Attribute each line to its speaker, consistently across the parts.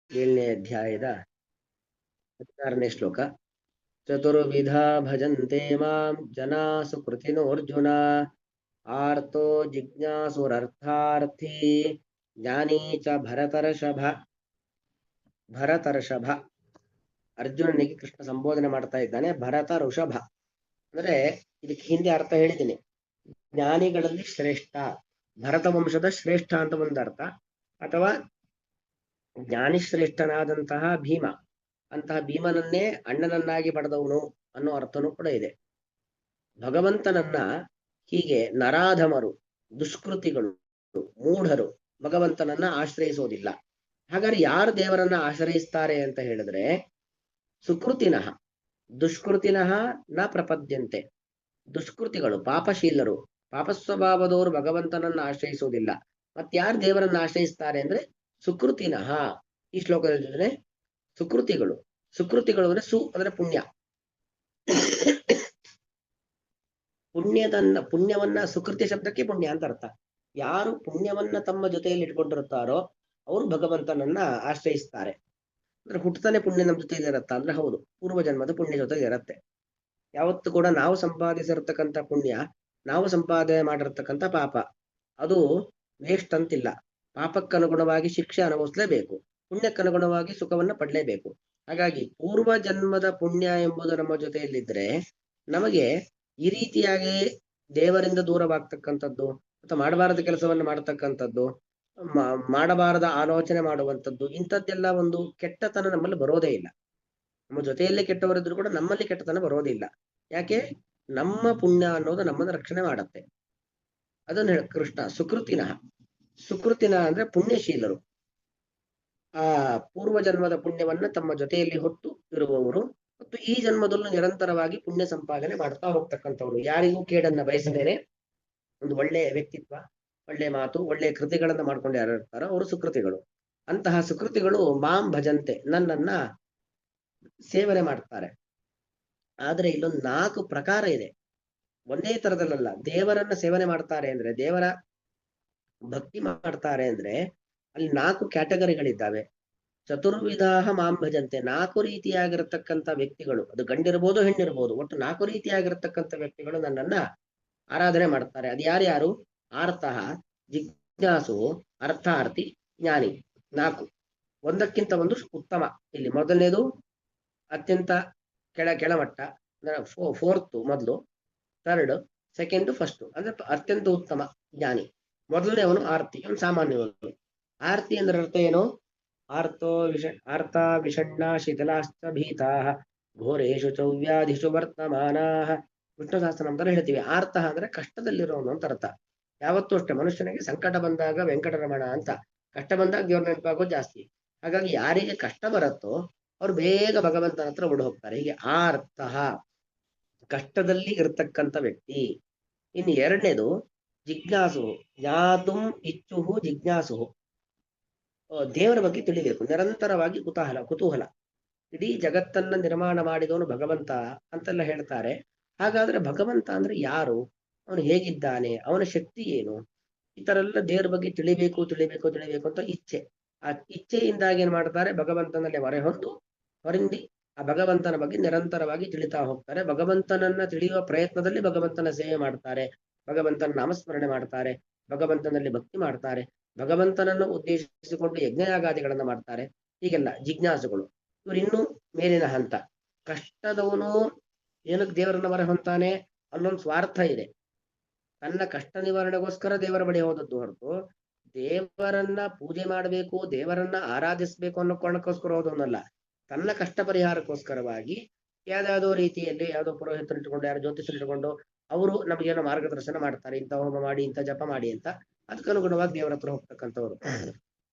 Speaker 1: 7ನೇ ಅಧ್ಯಾಯದ 16ನೇ ಶ್ಲೋಕ. ಚತುರ್ವಿಧಾ ಭಜಂತೆ ಮಾಂ ಜನಾ ಸುಕೃತಿನೋರ್ಜುನ ಆರ್ತೋ ಜಿಜ್ಞಾಸುರರ್ಥಾರ್ಥಿ ಜ್ಞಾನಿ ಚ ಭರತ ಋಷಭ. ಅರ್ಜುನನಿಗೆ ಕೃಷ್ಣ ಸಂಬೋಧನೆ ಮಾಡ್ತಾ ಇದ್ದಾನೆ. ಭರತ ಋಷಭ ಅಂದ್ರೆ ಇದಕ್ಕೆ ಹಿಂದೆ ಅರ್ಥ ಹೇಳಿದ್ದೀನಿ. ಜ್ಞಾನಿಗಳಲ್ಲಿ ಶ್ರೇಷ್ಠ, ಭರತ ವಂಶದ ಶ್ರೇಷ್ಠ ಅಂತ ಒಂದು ಅರ್ಥ, ಅಥವಾ ಜ್ಞಾನಿ ಶ್ರೇಷ್ಠನಾದಂತಹ ಭೀಮ, ಅಂತಹ ಭೀಮನನ್ನೇ ಅಣ್ಣನನ್ನಾಗಿ ಪಡೆದವನು ಅನ್ನೋ ಅರ್ಥನೂ ಕೂಡ ಇದೆ. ಭಗವಂತನನ್ನ ಹೀಗೆ ನರಾಧಮರು, ದುಷ್ಕೃತಿಗಳು, ಮೂಢರು ಭಗವಂತನನ್ನ ಆಶ್ರಯಿಸೋದಿಲ್ಲ. ಹಾಗಾದ್ರೆ ಯಾರು ದೇವರನ್ನ ಆಶ್ರಯಿಸ್ತಾರೆ ಅಂತ ಹೇಳಿದ್ರೆ ಸುಕೃತಿನಃ ದುಷ್ಕೃತಿನಃ ನ ಪ್ರಪದ್ಯಂತೆ. ದುಷ್ಕೃತಿಗಳು, ಪಾಪಶೀಲರು, ಪಾಪಸ್ವಭಾವದವರು ಭಗವಂತನನ್ನ ಆಶ್ರಯಿಸೋದಿಲ್ಲ. ಮತ್ತಾರು ದೇವರನ್ನ ಆಶ್ರಯಿಸ್ತಾರೆ ಅಂದ್ರೆ ಸುಕೃತಿನಃ. ಈ ಶ್ಲೋಕದಲ್ಲಿ ಸುಕೃತಿಗಳು. ಸುಕೃತಿಗಳು ಅಂದ್ರೆ ಸು ಅಂದ್ರೆ ಪುಣ್ಯ. ಪುಣ್ಯವನ್ನ ಸುಕೃತಿ ಶಬ್ದಕ್ಕೆ ಪುಣ್ಯ ಅಂತ ಅರ್ಥ. ಯಾರು ಪುಣ್ಯವನ್ನ ತಮ್ಮ ಜೊತೆಯಲ್ಲಿ ಇಟ್ಕೊಂಡಿರುತ್ತಾರೋ ಅವರು ಭಗವಂತನನ್ನ ಆಶ್ರಯಿಸ್ತಾರೆ. ಅಂದ್ರೆ ಹುಟ್ಟತಾನೆ ಪುಣ್ಯ ನಮ್ಮ ಜೊತೆಲಿ ಇರತ್ತ ಅಂದ್ರೆ ಹೌದು, ಪೂರ್ವ ಜನ್ಮದ ಪುಣ್ಯ ಜೊತೆಗೆ ಇರತ್ತೆ. ಯಾವತ್ತು ಕೂಡ ನಾವು ಸಂಪಾದಿಸಿರ್ತಕ್ಕಂಥ ಪುಣ್ಯ, ನಾವು ಸಂಪಾದನೆ ಮಾಡಿರ್ತಕ್ಕಂಥ ಪಾಪ, ಅದು ವೇಸ್ಟ್ ಅಂತಿಲ್ಲ. ಪಾಪಕ್ಕನುಗುಣವಾಗಿ ಶಿಕ್ಷೆ ಅನುಭವಿಸ್ಲೇಬೇಕು, ಪುಣ್ಯಕ್ಕನುಗುಣವಾಗಿ ಸುಖವನ್ನ ಪಡ್ಲೇಬೇಕು. ಹಾಗಾಗಿ ಪೂರ್ವ ಜನ್ಮದ ಪುಣ್ಯ ಎಂಬುದು ನಮ್ಮ ಜೊತೆಯಲ್ಲಿದ್ರೆ ನಮಗೆ ಈ ರೀತಿಯಾಗಿ ದೇವರಿಂದ ದೂರವಾಗ್ತಕ್ಕಂಥದ್ದು, ಅಥವಾ ಮಾಡಬಾರದ ಕೆಲಸವನ್ನು ಮಾಡತಕ್ಕಂಥದ್ದು, ಮಾಡಬಾರದ ಆಲೋಚನೆ ಮಾಡುವಂಥದ್ದು, ಇಂಥದ್ದೆಲ್ಲ ಒಂದು ಕೆಟ್ಟತನ ನಮ್ಮಲ್ಲಿ ಬರೋದೇ ಇಲ್ಲ. ನಮ್ಮ ಜೊತೆಯಲ್ಲೇ ಕೆಟ್ಟವರಿದ್ರು ಕೂಡ ನಮ್ಮಲ್ಲಿ ಕೆಟ್ಟತನ ಬರೋದಿಲ್ಲ. ಯಾಕೆ? ನಮ್ಮ ಪುಣ್ಯ ಅನ್ನೋದು ನಮ್ಮನ್ನು ರಕ್ಷಣೆ ಮಾಡತ್ತೆ. ಅದನ್ನು ಕೃಷ್ಣ ಸುಕೃತಿನ ಅಂದ್ರೆ ಪುಣ್ಯಶೀಲರು. ಆ ಪೂರ್ವ ಜನ್ಮದ ಪುಣ್ಯವನ್ನ ತಮ್ಮ ಜೊತೆಯಲ್ಲಿ ಹೊತ್ತು ಇರುವವರು ಮತ್ತು ಈ ಜನ್ಮದಲ್ಲೂ ನಿರಂತರವಾಗಿ ಪುಣ್ಯ ಸಂಪಾದನೆ ಮಾಡ್ತಾ ಹೋಗ್ತಕ್ಕಂಥವ್ರು. ಯಾರಿಗೂ ಕೇಡನ್ನ ಬಯಸದೇನೆ ಒಂದು ಒಳ್ಳೆಯ ವ್ಯಕ್ತಿತ್ವ, ಒಳ್ಳೆ ಮಾತು, ಒಳ್ಳೆಯ ಕೃತಿಗಳನ್ನ ಮಾಡ್ಕೊಂಡು ಯಾರು ಇರ್ತಾರೋ ಅವರು ಸುಕೃತಿಗಳು. ಅಂತಹ ಸುಕೃತಿಗಳು ಮಾಂ ಭಜಂತೆ, ನನ್ನನ್ನ ಸೇವನೆ ಮಾಡ್ತಾರೆ. ಆದ್ರೆ ಇಲ್ಲೊಂದು 4 ಪ್ರಕಾರ ಇದೆ, ಒಂದೇ ತರದಲ್ಲ. ದೇವರನ್ನ ಸೇವನೆ ಮಾಡ್ತಾರೆ ಅಂದ್ರೆ, ದೇವರ ಭಕ್ತಿ ಮಾಡ್ತಾರೆ ಅಂದ್ರೆ ಅಲ್ಲಿ 4 ಕ್ಯಾಟಗರಿಗಳಿದ್ದಾವೆ. ಚತುರ್ವಿಧಾಹ ಮಾಂ ಭಜಂತೆ, 4 ರೀತಿಯಾಗಿರತಕ್ಕಂಥ ವ್ಯಕ್ತಿಗಳು, ಅದು ಗಂಡಿರ್ಬೋದು ಹೆಣ್ಣಿರ್ಬೋದು, ಒಟ್ಟು 4 ರೀತಿಯಾಗಿರತಕ್ಕಂಥ ವ್ಯಕ್ತಿಗಳು ನನ್ನನ್ನ ಆರಾಧನೆ ಮಾಡ್ತಾರೆ. ಅದು ಯಾರ್ಯಾರು? ಆರ್ತಃ, ಜಿಜ್ಞಾಸು, ಅರ್ಥಾರ್ಥಿ, ಜ್ಞಾನಿ. 4 ಒಂದಕ್ಕಿಂತ ಒಂದು ಉತ್ತಮ. ಇಲ್ಲಿ ಮೊದಲನೇದು ಅತ್ಯಂತ ಕೆಳಮಟ್ಟ, ಫೋರ್ತ್ ಮೊದಲು, ಥರ್ಡ್, ಸೆಕೆಂಡ್, ಫಸ್ಟ್ ಅಂದ್ರೆ ಅತ್ಯಂತ ಉತ್ತಮ ಜ್ಞಾನಿ. ಮೊದಲನೇ ಅವನು ಆರ್ತಿ, ಅವನು ಸಾಮಾನ್ಯವನು. ಆರ್ತಿ ಅಂದ್ರೆ ಅರ್ಥ ಏನು? ಆರ್ತ ವಿಷಣ್ಣ ಶಿಥಿಲಾಶ್ಚ ಭೀತಾ ಘೋರೇಶು ಚೌವ್ಯಾಧಿಷು ವರ್ತಮಾನಾಹ. ವಿಷ್ಣು ಸಹಸ್ರನಾಮದಲ್ಲಿ ಹೇಳ್ತೀವಿ. ಆರ್ತ ಅಂದ್ರೆ ಕಷ್ಟದಲ್ಲಿರೋನು ಅಂತ ಅರ್ಥ. ಯಾವತ್ತೂ ಅಷ್ಟೇ ಮನುಷ್ಯನಿಗೆ ಸಂಕಟ ಬಂದಾಗ ವೆಂಕಟರಮಣ ಅಂತ, ಕಷ್ಟ ಬಂದಾಗ ದೇವ್ರ ನೆನಪಾಗೋದು ಜಾಸ್ತಿ. ಹಾಗಾಗಿ ಯಾರಿಗೆ ಕಷ್ಟ ಬರುತ್ತೋ ಅವ್ರು ಬೇಗ ಭಗವಂತನ ಹತ್ರ ಓಡಿ ಹೋಗ್ತಾರೆ. ಹೀಗೆ ಆರ್ತಃ, ಕಷ್ಟದಲ್ಲಿ ಇರತಕ್ಕಂಥ ವ್ಯಕ್ತಿ. ಇನ್ನು ಎರಡನೇದು ಜಿಜ್ಞಾಸು, ಜ್ಞಾತುಂ ಇಚ್ಛುಹು ಜಿಜ್ಞಾಸು, ದೇವರ ಬಗ್ಗೆ ತಿಳಿಬೇಕು, ನಿರಂತರವಾಗಿ ಕುತೂಹಲ. ಇಡೀ ಜಗತ್ತನ್ನ ನಿರ್ಮಾಣ ಮಾಡಿದವನು ಭಗವಂತ ಅಂತೆಲ್ಲ ಹೇಳ್ತಾರೆ. ಹಾಗಾದ್ರೆ ಭಗವಂತ ಅಂದ್ರೆ ಯಾರು, ಅವನು ಹೇಗಿದ್ದಾನೆ, ಅವನ ಶಕ್ತಿ ಏನು, ಈ ತರ ಎಲ್ಲ ದೇವರ ಬಗ್ಗೆ ತಿಳಿಬೇಕು ಅಂತ ಇಚ್ಛೆ. ಆ ಇಚ್ಛೆಯಿಂದಾಗಿ ಏನ್ ಮಾಡ್ತಾರೆ? ಭಗವಂತನಲ್ಲಿ ಹೊರಿಂದಿ ಆ ಭಗವಂತನ ಬಗ್ಗೆ ನಿರಂತರವಾಗಿ ತಿಳಿತಾ ಹೋಗ್ತಾರೆ. ಭಗವಂತನನ್ನ ತಿಳಿಯುವ ಪ್ರಯತ್ನದಲ್ಲಿ ಭಗವಂತನ ಸೇವೆ ಮಾಡ್ತಾರೆ, ಭಗವಂತನ ನಾಮಸ್ಮರಣೆ ಮಾಡ್ತಾರೆ, ಭಗವಂತನಲ್ಲಿ ಭಕ್ತಿ ಮಾಡ್ತಾರೆ, ಭಗವಂತನನ್ನು ಉದ್ದೇಶಿಸಿಕೊಂಡು ಯಜ್ಞಯಾಗಾದಿಗಳನ್ನ ಮಾಡ್ತಾರೆ. ಹೀಗೆಲ್ಲ ಜಿಜ್ಞಾಸುಗಳು. ಇವ್ರು ಇನ್ನೂ ಮೇಲಿನ ಹಂತ. ಕಷ್ಟದವನು ಏನಕ್ಕೆ ದೇವರನ್ನ ಮೊರೆ ಹೊಂತಾನೆ? ಅಲ್ಲೊಂದು ಸ್ವಾರ್ಥ ಇದೆ. ತನ್ನ ಕಷ್ಟ ನಿವಾರಣೆಗೋಸ್ಕರ ದೇವರ ಬಳಿ ಹೋದದ್ದು ಹೊರತು ದೇವರನ್ನ ಪೂಜೆ ಮಾಡಬೇಕು, ದೇವರನ್ನ ಆರಾಧಿಸ್ಬೇಕು ಅನ್ನೋ ಕಾರಣಕ್ಕೋಸ್ಕರ ಹೋದವನಲ್ಲ. ತನ್ನ ಕಷ್ಟ ಪರಿಹಾರಕ್ಕೋಸ್ಕರವಾಗಿ ಯಾವ್ದಾವುದೋ ರೀತಿಯಲ್ಲಿ ಯಾವುದೋ ಪುರೋಹಿತರು ಇಟ್ಕೊಂಡು, ಯಾರೋ ಜ್ಯೋತಿಷರು ಇಟ್ಕೊಂಡು ಅವರು ನಮಗೇನೋ ಮಾರ್ಗದರ್ಶನ ಮಾಡ್ತಾರೆ, ಇಂಥ ಹೋಮ ಮಾಡಿ, ಇಂಥ ಜಪ ಮಾಡಿ ಅಂತ. ಅದಕ್ಕನುಗುಣವಾಗಿ ದೇವರ ಹತ್ರ ಹೋಗ್ತಕ್ಕಂಥವ್ರು.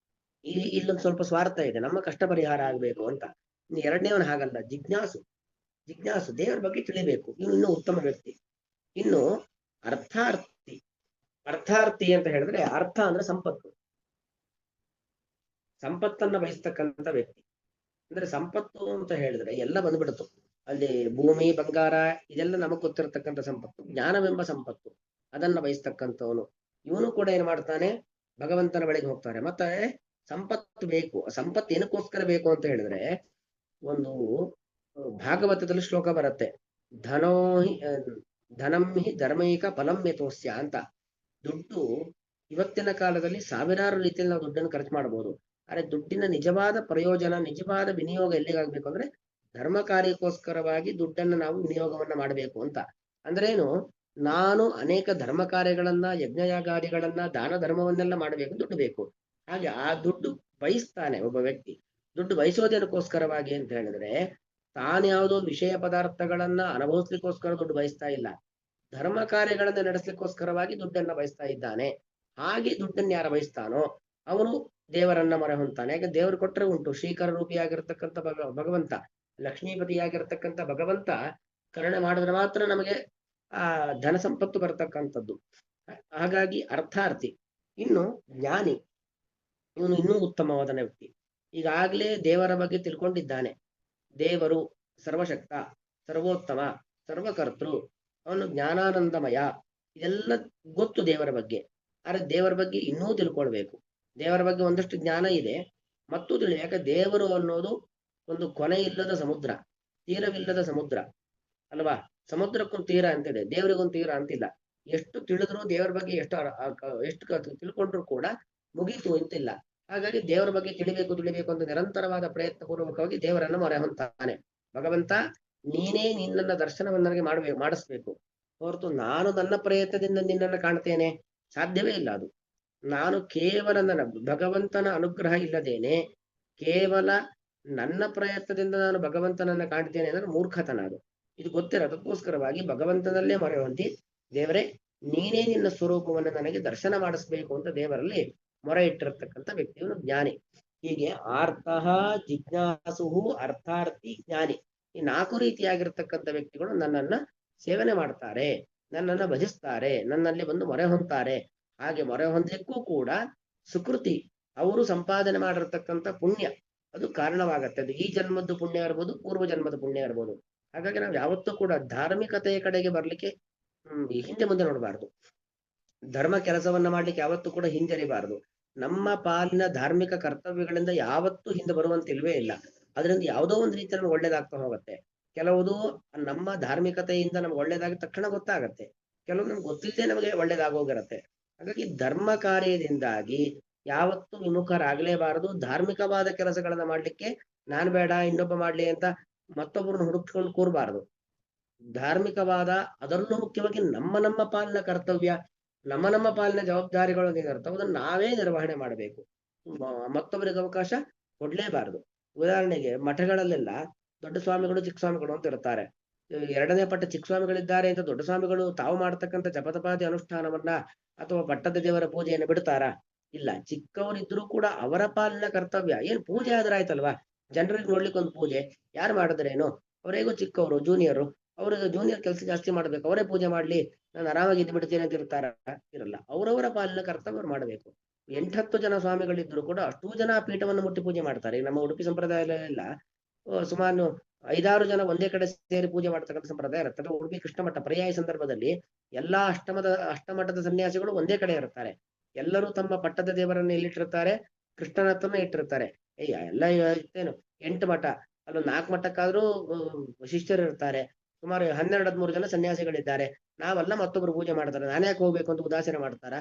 Speaker 1: ಇಲ್ಲೊಂದು ಸ್ವಲ್ಪ ಸ್ವಾರ್ಥ ಇದೆ, ನಮ್ಮ ಕಷ್ಟ ಪರಿಹಾರ ಆಗ್ಬೇಕು ಅಂತ. ಇನ್ನು ಎರಡನೇವನು ಹಾಗಲ್ಲ, ಜಿಜ್ಞಾಸು ದೇವರ ಬಗ್ಗೆ ತಿಳಿಬೇಕು, ಇನ್ನೂ ಉತ್ತಮ ವ್ಯಕ್ತಿ. ಇನ್ನು ಅರ್ಥಾರ್ಥಿ ಅಂತ ಹೇಳಿದ್ರೆ, ಅರ್ಥ ಅಂದ್ರೆ ಸಂಪತ್ತನ್ನ ಬಯಸ್ತಕ್ಕಂಥ ವ್ಯಕ್ತಿ. ಅಂದ್ರೆ ಸಂಪತ್ತು ಅಂತ ಹೇಳಿದ್ರೆ ಎಲ್ಲ ಬಂದ್ಬಿಡ್ತು ಅಲ್ಲಿ. ಭೂಮಿ, ಬಂಗಾರ ಇದೆಲ್ಲ ನಮಗ್ ಗೊತ್ತಿರತಕ್ಕಂಥ ಸಂಪತ್ತು. ಜ್ಞಾನವೆಂಬ ಸಂಪತ್ತು, ಅದನ್ನ ಬಯಸ್ತಕ್ಕಂಥವನು. ಇವನು ಕೂಡ ಏನ್ ಮಾಡ್ತಾನೆ? ಭಗವಂತನ ಬಳಿಗೆ ಹೋಗ್ತಾರೆ. ಮತ್ತೆ ಸಂಪತ್ತು ಬೇಕು. ಸಂಪತ್ತು ಏನಕ್ಕೋಸ್ಕರ ಬೇಕು ಅಂತ ಹೇಳಿದ್ರೆ, ಒಂದು ಭಾಗವತದಲ್ಲಿ ಶ್ಲೋಕ ಬರುತ್ತೆ, ಧನೋ ಹಿ ಧನಂ ಹಿ ಧರ್ಮೈಕ ಫಲಂ ಯಥೋಸ್ಯ ಅಂತ. ದುಡ್ಡು ಇವತ್ತಿನ ಕಾಲದಲ್ಲಿ ಸಾವಿರಾರು ರೀತಿಯಲ್ಲಿ ನಾವು ದುಡ್ಡನ್ನು ಖರ್ಚು ಮಾಡಬಹುದು. ಆದ್ರೆ ದುಡ್ಡಿನ ನಿಜವಾದ ಪ್ರಯೋಜನ, ನಿಜವಾದ ವಿನಿಯೋಗ ಎಲ್ಲಿಗಾಗಬೇಕು ಅಂದ್ರೆ ಧರ್ಮ ಕಾರ್ಯಕ್ಕೋಸ್ಕರವಾಗಿ ದುಡ್ಡನ್ನು ನಾವು ವಿನಿಯೋಗವನ್ನ ಮಾಡಬೇಕು ಅಂತ. ಅಂದ್ರೇನು, ನಾನು ಅನೇಕ ಧರ್ಮ ಕಾರ್ಯಗಳನ್ನ, ಯಜ್ಞಯಾಗಾದಿಗಳನ್ನ, ದಾನ ಧರ್ಮವನ್ನೆಲ್ಲ ಮಾಡಬೇಕು, ದುಡ್ಡು ಬೇಕು. ಹಾಗೆ ಆ ದುಡ್ಡು ಬಯಸ್ತಾನೆ ಒಬ್ಬ ವ್ಯಕ್ತಿ. ದುಡ್ಡು ಬಯಸೋದಕ್ಕೋಸ್ಕರವಾಗಿ ಅಂತ ಹೇಳಿದ್ರೆ, ತಾನ್ಯಾವುದೋ ವಿಷಯ ಪದಾರ್ಥಗಳನ್ನ ಅನುಭವಿಸ್ಲಿಕ್ಕೋಸ್ಕರ ದುಡ್ಡು ಬಯಸ್ತಾ ಇಲ್ಲ, ಧರ್ಮ ಕಾರ್ಯಗಳನ್ನ ನಡೆಸಲಿಕ್ಕೋಸ್ಕರವಾಗಿ ದುಡ್ಡನ್ನ ಬಯಸ್ತಾ ಇದ್ದಾನೆ. ಹಾಗೆ ದುಡ್ಡನ್ನು ಯಾರು ಬಯಸ್ತಾನೋ ಅವನು ದೇವರನ್ನ ಮೊರೆ ಹೊಂತಾನೆ. ಯಾಕೆ, ದೇವರು ಕೊಟ್ಟರೆ ಉಂಟು. ಶ್ರೀಕರ ರೂಪಿಯಾಗಿರ್ತಕ್ಕಂಥ ಭಗವಂತ, ಲಕ್ಷ್ಮೀಪತಿಯಾಗಿರ್ತಕ್ಕಂಥ ಭಗವಂತ ಕರುಣೆ ಮಾಡಿದ್ರೆ ಮಾತ್ರ ನಮಗೆ ಆ ಧನ ಸಂಪತ್ತು ಬರ್ತಕ್ಕಂಥದ್ದು. ಹಾಗಾಗಿ ಅರ್ಥಾರ್ಥಿ. ಇನ್ನು ಜ್ಞಾನಿ, ಇವನು ಇನ್ನೂ ಉತ್ತಮವಾದ ವ್ಯಕ್ತಿ. ಈಗಾಗಲೇ ದೇವರ ಬಗ್ಗೆ ತಿಳ್ಕೊಂಡಿದ್ದಾನೆ. ದೇವರು ಸರ್ವಶಕ್ತ, ಸರ್ವೋತ್ತಮ, ಸರ್ವಕರ್ತೃ, ಅವನು ಜ್ಞಾನಾನಂದಮಯ, ಇದೆಲ್ಲ ಗೊತ್ತು ದೇವರ ಬಗ್ಗೆ. ಆದ್ರೆ ದೇವರ ಬಗ್ಗೆ ಇನ್ನೂ ತಿಳ್ಕೊಳ್ಬೇಕು. ದೇವರ ಬಗ್ಗೆ ಒಂದಷ್ಟು ಜ್ಞಾನ ಇದೆ, ಮತ್ತು ಯಾಕೆ ದೇವರು ಅನ್ನೋದು ಒಂದು ಕೊನೆ ಇಲ್ಲದ ಸಮುದ್ರ, ತೀರವಿಲ್ಲದ ಸಮುದ್ರ ಅಲ್ವಾ. ಸಮುದ್ರಕ್ಕೊಂದು ತೀರ ಅಂತಿದೆ, ದೇವರಿಗೊಂದು ತೀರ ಅಂತಿಲ್ಲ. ಎಷ್ಟು ತಿಳಿದ್ರು ದೇವರ ಬಗ್ಗೆ ಎಷ್ಟು ತಿಳ್ಕೊಂಡ್ರು ಕೂಡ ಮುಗೀತು ಅಂತಿಲ್ಲ. ಹಾಗಾಗಿ ದೇವರ ಬಗ್ಗೆ ತಿಳಿಬೇಕು ಅಂತ ನಿರಂತರವಾದ ಪ್ರಯತ್ನ ಪೂರ್ವಕವಾಗಿ ದೇವರನ್ನ ಮೊರೆ ಹೊಂತಾನೆ. ಭಗವಂತ, ನೀನೇ ನಿನ್ನನ್ನ ದರ್ಶನವನ್ನು ನನಗೆ ಮಾಡಿಸ್ಬೇಕು, ಹೊರತು ನಾನು ನನ್ನ ಪ್ರಯತ್ನದಿಂದ ನಿನ್ನನ್ನು ಕಾಣ್ತೇನೆ, ಸಾಧ್ಯವೇ ಇಲ್ಲ ಅದು. ನಾನು ಕೇವಲ ನನ್ನ ಭಗವಂತನ ಅನುಗ್ರಹ ಇಲ್ಲದೇನೆ ಕೇವಲ ನನ್ನ ಪ್ರಯತ್ನದಿಂದ ನಾನು ಭಗವಂತನನ್ನ ಕಾಣ್ತೇನೆ ಅಂದ್ರೆ ಮೂರ್ಖತನ ಅದು. ಇದು ಗೊತ್ತಿರೋದಕ್ಕೋಸ್ಕರವಾಗಿ ಭಗವಂತನಲ್ಲೇ ಮೊರೆ ಹೊಂದಿ, ದೇವರೇ ನೀನೇ ನಿನ್ನ ಸ್ವರೂಪವನ್ನು ನನಗೆ ದರ್ಶನ ಮಾಡಿಸ್ಬೇಕು ಅಂತ ದೇವರಲ್ಲಿ ಮೊರೆ ಇಟ್ಟಿರತಕ್ಕಂಥ ವ್ಯಕ್ತಿಯವನು ಜ್ಞಾನಿ. ಹೀಗೆ ಆರ್ತಃ, ಜಿಜ್ಞಾಸುಹು, ಅರ್ಥಾರ್ಥಿ, ಜ್ಞಾನಿ, ಈ 4 ರೀತಿಯಾಗಿರ್ತಕ್ಕಂಥ ವ್ಯಕ್ತಿಗಳು ನನ್ನನ್ನ ಸೇವನೆ ಮಾಡ್ತಾರೆ, ನನ್ನನ್ನ ಭಜಿಸ್ತಾರೆ, ನನ್ನಲ್ಲಿ ಬಂದು ಮೊರೆ ಹೊಂತಾರೆ. ಹಾಗೆ ಮೊರೆ ಹೊಂದಲಿಕ್ಕೂ ಕೂಡ ಸುಕೃತಿ, ಅವರು ಸಂಪಾದನೆ ಮಾಡಿರ್ತಕ್ಕಂಥ ಪುಣ್ಯ ಅದು ಕಾರಣವಾಗತ್ತೆ. ಅದು ಈ ಜನ್ಮದ್ದು ಪುಣ್ಯ ಇರ್ಬೋದು, ಪೂರ್ವ ಜನ್ಮದ ಪುಣ್ಯ ಇರ್ಬೋದು. ಹಾಗಾಗಿ ನಾವು ಯಾವತ್ತೂ ಕೂಡ ಧಾರ್ಮಿಕತೆಯ ಕಡೆಗೆ ಬರ್ಲಿಕ್ಕೆ ಹಿಂದೆ ಮುಂದೆ ನೋಡಬಾರ್ದು. ಧರ್ಮ ಕೆಲಸವನ್ನ ಮಾಡ್ಲಿಕ್ಕೆ ಯಾವತ್ತೂ ಕೂಡ ಹಿಂಜರಿಬಾರದು. ನಮ್ಮ ಪಾಲಿನ ಧಾರ್ಮಿಕ ಕರ್ತವ್ಯಗಳಿಂದ ಯಾವತ್ತೂ ಹಿಂದೆ ಬರುವಂತಿಲ್ವೇ ಇಲ್ಲ. ಅದರಿಂದ ಯಾವುದೋ ಒಂದು ರೀತಿಯಲ್ಲಿ ಒಳ್ಳೇದಾಗ್ತಾ ಹೋಗುತ್ತೆ. ಕೆಲವುದು ನಮ್ಮ ಧಾರ್ಮಿಕತೆಯಿಂದ ನಮ್ಗೆ ಒಳ್ಳೇದಾಗಿ ತಕ್ಷಣ ಗೊತ್ತಾಗತ್ತೆ, ಕೆಲವು ನಮ್ಗೆ ಗೊತ್ತಿಲ್ಲದೆ ನಮಗೆ ಒಳ್ಳೇದಾಗೋಗಿರತ್ತೆ. ಹಾಗಾಗಿ ಧರ್ಮ ಕಾರ್ಯದಿಂದಾಗಿ ಯಾವತ್ತೂ ವಿಮುಖರಾಗಲೇಬಾರದು. ಧಾರ್ಮಿಕವಾದ ಕೆಲಸಗಳನ್ನ ಮಾಡ್ಲಿಕ್ಕೆ ನಾನ್ ಬೇಡ ಇನ್ನೊಬ್ಬ ಮಾಡ್ಲಿ ಅಂತ ಮತ್ತೊಬ್ಬರನ್ನ ಹುಡುಕ್ಕೊಂಡು ಕೂರಬಾರದು. ಧಾರ್ಮಿಕವಾದ, ಅದರಲ್ಲೂ ಮುಖ್ಯವಾಗಿ ನಮ್ಮ ಪಾಲಿನ ಕರ್ತವ್ಯ, ನಮ್ಮ ಪಾಲಿನ ಜವಾಬ್ದಾರಿಗಳು ಏನಿರ್ತವೆ ಅದನ್ನು ನಾವೇ ನಿರ್ವಹಣೆ ಮಾಡಬೇಕು. ಮತ್ತೊಬ್ಬರಿಗೆ ಅವಕಾಶ ಕೊಡ್ಲೇಬಾರದು. ಉದಾಹರಣೆಗೆ ಮಠಗಳಲ್ಲೆಲ್ಲ ದೊಡ್ಡ ಸ್ವಾಮಿಗಳು, ಚಿಕ್ಕ ಸ್ವಾಮಿಗಳು ಅಂತ ಇರ್ತಾರೆ. 2ನೇ ಪಟ್ಟ ಚಿಕ್ಕ ಸ್ವಾಮಿಗಳಿದ್ದಾರೆ ಅಂತ ದೊಡ್ಡ ಸ್ವಾಮಿಗಳು ತಾವು ಮಾಡ್ತಕ್ಕಂಥ ಜಪತಪಾದಿ ಅನುಷ್ಠಾನವನ್ನ ಅಥವಾ ಪಟ್ಟದ ದೇವರ ಪೂಜೆಯನ್ನು ಬಿಡ್ತಾರ? ಇಲ್ಲ. ಚಿಕ್ಕವರಿದ್ರು ಕೂಡ ಅವರ ಪಾಲಿನ ಕರ್ತವ್ಯ ಏನ್ ಪೂಜೆ ಆದ್ರೆ ಆಯ್ತಲ್ವಾ. ಜನರಿಗೆ ನೋಡ್ಲಿಕ್ಕೆ ಒಂದು ಪೂಜೆ, ಯಾರು ಮಾಡಿದ್ರೇನು, ಅವರೇಗೋ ಚಿಕ್ಕವರು ಜೂನಿಯರು, ಅವ್ರಿಗೆ ಜೂನಿಯರ್ ಕೆಲಸ ಜಾಸ್ತಿ ಮಾಡ್ಬೇಕು, ಅವರೇ ಪೂಜೆ ಮಾಡ್ಲಿ, ನಾನು ಆರಾಮಾಗಿ ಇದ್ದು ಬಿಡ್ತೇನೆ ಅಂತ ಇರಲ್ಲ. ಅವರವರ ಪಾಲಿನ ಕರ್ತವ್ಯ ಮಾಡಬೇಕು. 8-10 ಜನ ಸ್ವಾಮಿಗಳಿದ್ರು ಕೂಡ ಅಷ್ಟೂ ಜನ ಪೀಠವನ್ನು ಮುಟ್ಟಿ ಪೂಜೆ ಮಾಡ್ತಾರೆ. ನಮ್ಮ ಉಡುಪಿ ಸಂಪ್ರದಾಯದಲ್ಲೆಲ್ಲ ಸುಮಾರು 5-6 ಜನ ಒಂದೇ ಕಡೆ ಸೇರಿ ಪೂಜೆ ಮಾಡ್ತಕ್ಕಂಥ ಸಂಪ್ರದಾಯ ಇರುತ್ತೆ. ಉಡುಪಿ ಕೃಷ್ಣ ಮಠ ಪರ್ಯಾಯ ಸಂದರ್ಭದಲ್ಲಿ ಎಲ್ಲಾ ಅಷ್ಟಮಠದ ಸನ್ಯಾಸಿಗಳು ಒಂದೇ ಕಡೆ ಇರ್ತಾರೆ. ಎಲ್ಲರೂ ತಮ್ಮ ಪಟ್ಟದ ದೇವರನ್ನ ಎಲ್ಲಿಟ್ಟಿರ್ತಾರೆ, ಕೃಷ್ಣನ ಹತ್ರನೇ ಇಟ್ಟಿರ್ತಾರೆ. ಎಲ್ಲ ಏನು 8 ಮಠ, ಅಲ್ಲ 4 ಮಠಕ್ಕಾದ್ರೂ ಶಿಷ್ಯರು ಇರ್ತಾರೆ. ಸುಮಾರು 12-13 ಜನ ಸನ್ಯಾಸಿಗಳಿದ್ದಾರೆ. ನಾವೆಲ್ಲ ಮತ್ತೊಬ್ರು ಪೂಜೆ ಮಾಡ್ತಾರೆ, ನಾನ್ಯಾಕೆ ಹೋಗ್ಬೇಕು ಅಂತ ಉದಾಸೀನ ಮಾಡ್ತಾರ?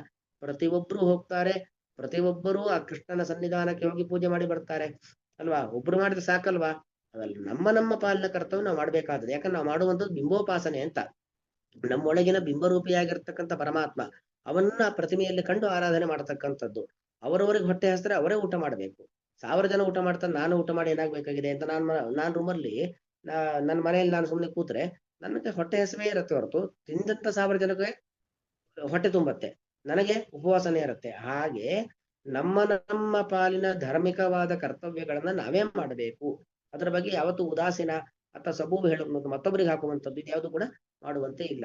Speaker 1: ಪ್ರತಿಯೊಬ್ರು ಹೋಗ್ತಾರೆ, ಪ್ರತಿಯೊಬ್ಬರು ಆ ಕೃಷ್ಣನ ಸನ್ನಿಧಾನಕ್ಕೆ ಹೋಗಿ ಪೂಜೆ ಮಾಡಿ ಬರ್ತಾರೆ ಅಲ್ವಾ. ಒಬ್ರು ಮಾಡಿದ್ರೆ ಸಾಕಲ್ವಾ? ಅದಲ್ಲ, ನಮ್ಮ ಪಾಲನ ಕರ್ತವ್ಯ ನಾವು ಮಾಡ್ಬೇಕಾದ್ರೆ. ಯಾಕಂದ್ರೆ ನಾವು ಮಾಡುವಂಥದ್ದು ಬಿಂಬೋಪಾಸನೆ ಅಂತ. ನಮ್ಮೊಳಗಿನ ಬಿಂಬರೂಪಿಯಾಗಿರ್ತಕ್ಕಂಥ ಪರಮಾತ್ಮ, ಅವನ್ನ ಪ್ರತಿಮೆಯಲ್ಲಿ ಕಂಡು ಆರಾಧನೆ ಮಾಡತಕ್ಕಂಥದ್ದು. ಅವರವರಿಗೆ ಹೊಟ್ಟೆ ಹಸಿದ್ರೆ ಅವರೇ ಊಟ ಮಾಡಬೇಕು. 1000 ಜನ ಊಟ ಮಾಡ್ತಾರೆ, ನಾನು ಊಟ ಮಾಡಿ ಏನಾಗ್ಬೇಕಾಗಿದೆ ಅಂತ ನಾನ್ ರೂಮಲ್ಲಿ ನನ್ನ ಮನೆಯಲ್ಲಿ ನಾನು ಸುಮ್ಮನೆ ಕೂತ್ರೆ ನನಗೆ ಹೊಟ್ಟೆ ಹಸಿವೇ ಇರುತ್ತೆ ಹೊರತು ತಿಂದಂತ 1000 ಜನಕ್ಕೆ ಹೊಟ್ಟೆ ತುಂಬತ್ತೆ, ನನಗೆ ಉಪವಾಸನೆ ಇರುತ್ತೆ. ಹಾಗೆ ನಮ್ಮ ಪಾಲಿನ ಧಾರ್ಮಿಕವಾದ ಕರ್ತವ್ಯಗಳನ್ನ ನಾವೇ ಮಾಡಬೇಕು. ಅದರ ಬಗ್ಗೆ ಯಾವತ್ತು ಉದಾಸೀನ ಅಥವಾ ಸಬೂಬು ಹೇಳುವಂಥದ್ದು, ಮತ್ತೊಬ್ಬರಿಗೆ ಹಾಕುವಂಥದ್ದು, ಇದು ಯಾವುದು ಕೂಡ ಮಾಡುವಂತೆ ಇಲ್ಲ.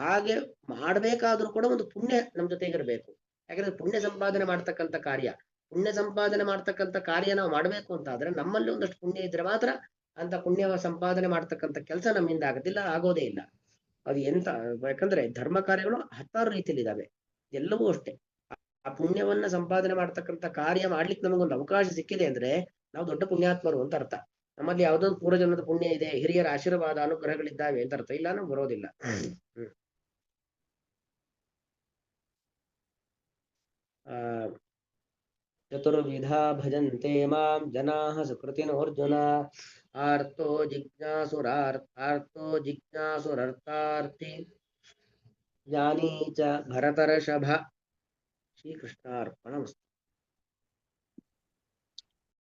Speaker 1: ಹಾಗೆ ಮಾಡ್ಬೇಕಾದ್ರೂ ಕೂಡ ಒಂದು ಪುಣ್ಯ ನಮ್ಮ ಜೊತೆಗಿರ್ಬೇಕು. ಯಾಕಂದ್ರೆ ಪುಣ್ಯ ಸಂಪಾದನೆ ಮಾಡ್ತಕ್ಕಂಥ ಕಾರ್ಯ ನಾವು ಮಾಡ್ಬೇಕು ಅಂತ ಆದ್ರೆ ನಮ್ಮಲ್ಲಿ ಒಂದಷ್ಟು ಪುಣ್ಯ ಇದ್ರೆ ಮಾತ್ರ ಅಂತ ಪುಣ್ಯ ಸಂಪಾದನೆ ಮಾಡ್ತಕ್ಕಂಥ ಕೆಲಸ ನಮ್ಮಿಂದ ಆಗೋದಿಲ್ಲ, ಆಗೋದೇ ಇಲ್ಲ. ಅದು ಎಂತ, ಯಾಕಂದ್ರೆ ಧರ್ಮ ಕಾರ್ಯಗಳು 10 ರೀತಿಯಲ್ಲಿ ಇದಾವೆ. ಎಲ್ಲವೂ ಅಷ್ಟೇ. ಆ ಪುಣ್ಯವನ್ನ ಸಂಪಾದನೆ ಮಾಡ್ತಕ್ಕಂಥ ಕಾರ್ಯ ಮಾಡ್ಲಿಕ್ಕೆ ನಮಗೊಂದು ಅವಕಾಶ ಸಿಕ್ಕಿದೆ ಅಂದ್ರೆ ನಾವು ದೊಡ್ಡ ಪುಣ್ಯಾತ್ಮರು ಅಂತ ಅರ್ಥ. ನಮ್ಮಲ್ಲಿ ಯಾವುದೊಂದು ಪೂರ್ವಜನ್ಮದ ಪುಣ್ಯ ಇದೆ, ಹಿರಿಯರ ಆಶೀರ್ವಾದ ಅನುಗ್ರಹಗಳಿದ್ದಾವೆ ಅಂತ ಅರ್ಥ. ಇಲ್ಲ ನಾವು ಬರೋದಿಲ್ಲ. ಹ್ಮ್ ಆ ಚತುರ್ವಿಧಾ ಭಜಂತೆ ಮಾಂ ಜನಾಃ ಸುಕೃತಿನೋರ್ಜುನ ಆರ್ತೋ ಜಿಜ್ಞಾಸುರರ್ಥಾರ್ಥಿ ಜ್ಞಾನಿ ಚ ಭರತರ್ಷಭ. ಶ್ರೀಕೃಷ್ಣಾರ್ಪಣಮಸ್ತು.